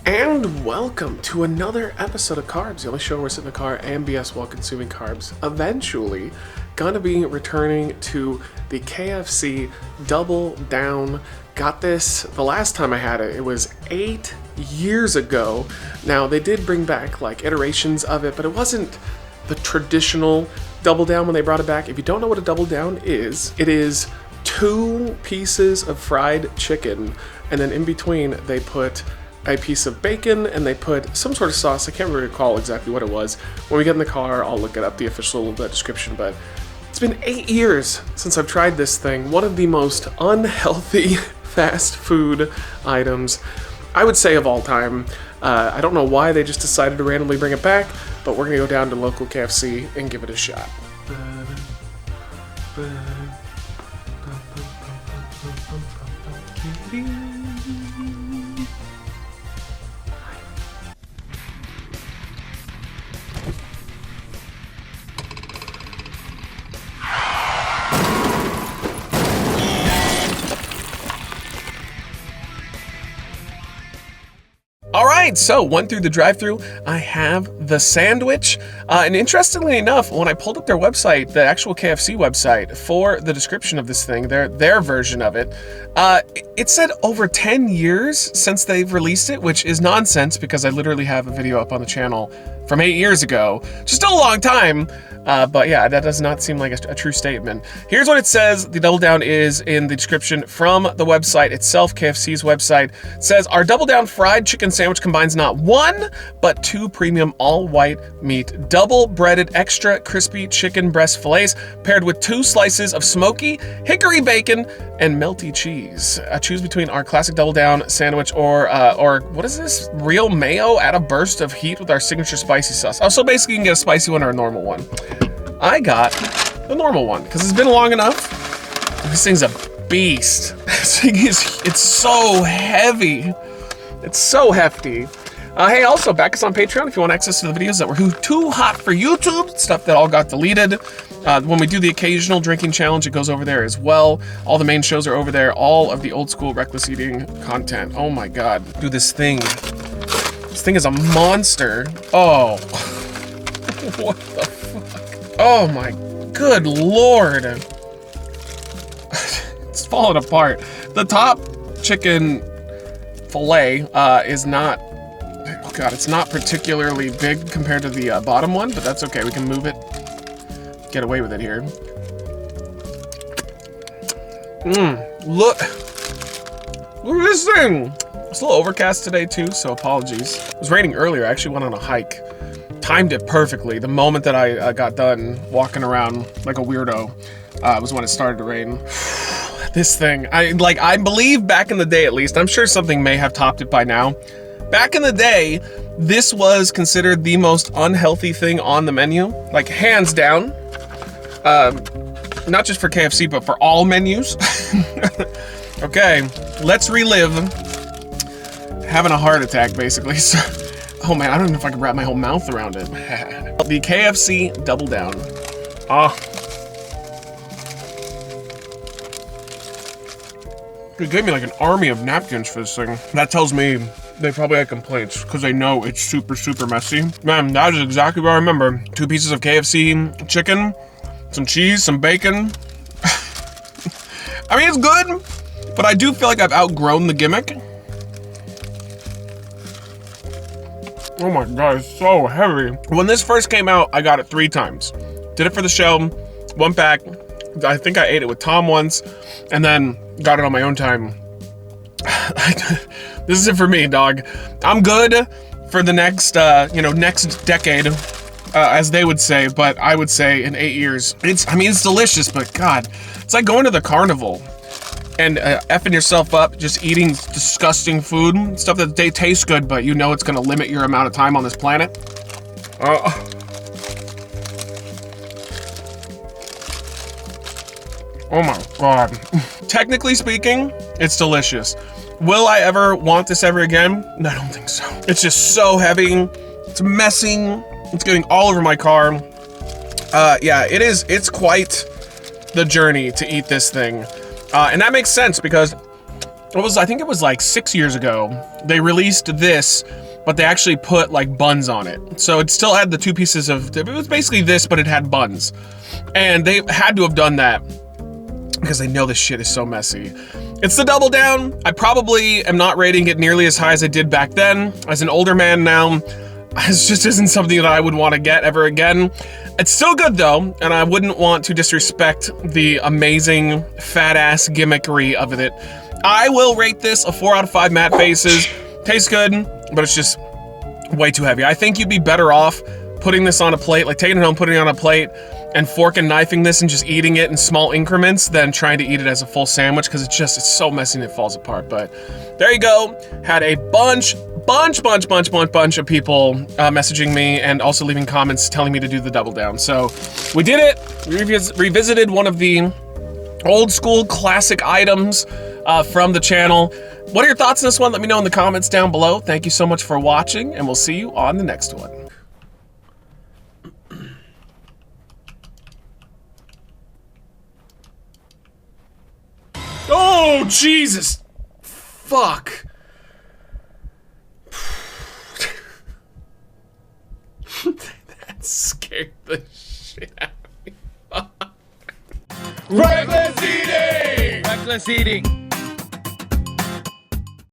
And welcome to another episode of Carbs, the only show where we sit in the car and BS while consuming carbs. Eventually, gonna be returning to the KFC Double Down. Got this the last time I had it. It was 8 years ago. Now, they did bring back like iterations of it, but it wasn't the traditional Double Down when they brought it back. If you don't know what a Double Down is, it is 2 pieces of fried chicken, and then in between they put a piece of bacon and they put some sort of sauce. I can't really recall exactly what it was. When we get in the car, I'll look it up, the official description, but it's been 8 years since I've tried this thing. One of the most unhealthy fast food items, I would say, of all time. I don't know why they just decided to randomly bring it back, but we're gonna go down to local KFC and give it a shot. Alright, so went through the drive-thru. I have the sandwich. And interestingly enough, when I pulled up their website, the actual KFC website, for the description of this thing, their version of it, it said over 10 years since they've released it, which is nonsense because I literally have a video up on the channel from 8 years ago, which is still a long time. But yeah, that does not seem like a true statement. Here's what it says. The Double Down is in the description from the website itself, KFC's website. It says, our Double Down fried chicken sandwich combines not 1, but 2 premium all-white meat, double breaded extra crispy chicken breast fillets paired with 2 slices of smoky hickory bacon and melty cheese. Choose between our classic Double Down sandwich or what is this? Real mayo? Add a burst of heat with our signature spicy sauce. Oh, so basically you can get a spicy one or a normal one. I got the normal one because it's been long enough. This thing's a beast. This thing it's so heavy. It's so hefty. Hey, also back us on Patreon if you want access to the videos that were too hot for YouTube, stuff that all got deleted. When we do the occasional drinking challenge, it goes over there as well. All the main shows are over there. All of the old school Wreckless Eating content. Oh my God, dude, this thing is a monster. Oh, what the fuck? Oh my good Lord. It's falling apart. The top chicken fillet is not, oh God, it's not particularly big compared to the bottom one, but that's okay. We can move it, get away with it here. Look at this thing. It's a little overcast today too, so apologies. It was raining earlier. I actually went on a hike. Timed it perfectly. The moment that I got done walking around like a weirdo was when it started to rain. This thing, I believe back in the day at least, I'm sure something may have topped it by now. Back in the day, this was considered the most unhealthy thing on the menu, like hands down. Not just for KFC, but for all menus. Okay, let's relive having a heart attack, basically. So, oh man, I don't know if I can wrap my whole mouth around it. The KFC Double Down. They gave me like an army of napkins for this thing. That tells me they probably had complaints because they know it's super, super messy. Man, that is exactly what I remember. 2 pieces of KFC chicken, some cheese, some bacon. I mean, it's good, but I do feel like I've outgrown the gimmick. Oh my God, it's so heavy. When this first came out, I got it 3 times. Did it for the show, went back. I think I ate it with Tom once, and then got it on my own time. This is it for me, dog. I'm good for the next, next decade, as they would say, but I would say in 8 years. It's delicious, but God, it's like going to the carnival and effing yourself up, just eating disgusting food, stuff that they taste good, but you know it's gonna limit your amount of time on this planet. Oh my God. Technically speaking, it's delicious. Will I ever want this ever again? No, I don't think so. It's just so heavy. It's messy. It's getting all over my car. Yeah, it's quite the journey to eat this thing. And that makes sense because I think it was like 6 years ago, they released this, but they actually put like buns on it. So it still had the 2 pieces of, it was basically this, but it had buns. And they had to have done that because they know this shit is so messy. It's the Double Down. I probably am not rating it nearly as high as I did back then. As an older man now, this just isn't something that I would want to get ever again. It's still good though, and I wouldn't want to disrespect the amazing fat ass gimmickry of it. I will rate this a 4 out of 5 matte faces. Tastes good, but it's just way too heavy. I think you'd be better off putting this on a plate, like taking it home, putting it on a plate, and fork and knifing this and just eating it in small increments than trying to eat it as a full sandwich, because it's so messy and it falls apart. But there you go. Had a bunch of people messaging me and also leaving comments telling me to do the Double Down. So we did it. We revisited one of the old school classic items from the channel. What are your thoughts on this one? Let me know in the comments down below. Thank you so much for watching, and we'll see you on the next one. Oh, Jesus. Fuck. That scared the shit out of me. Wreckless Eating! Wreckless Eating!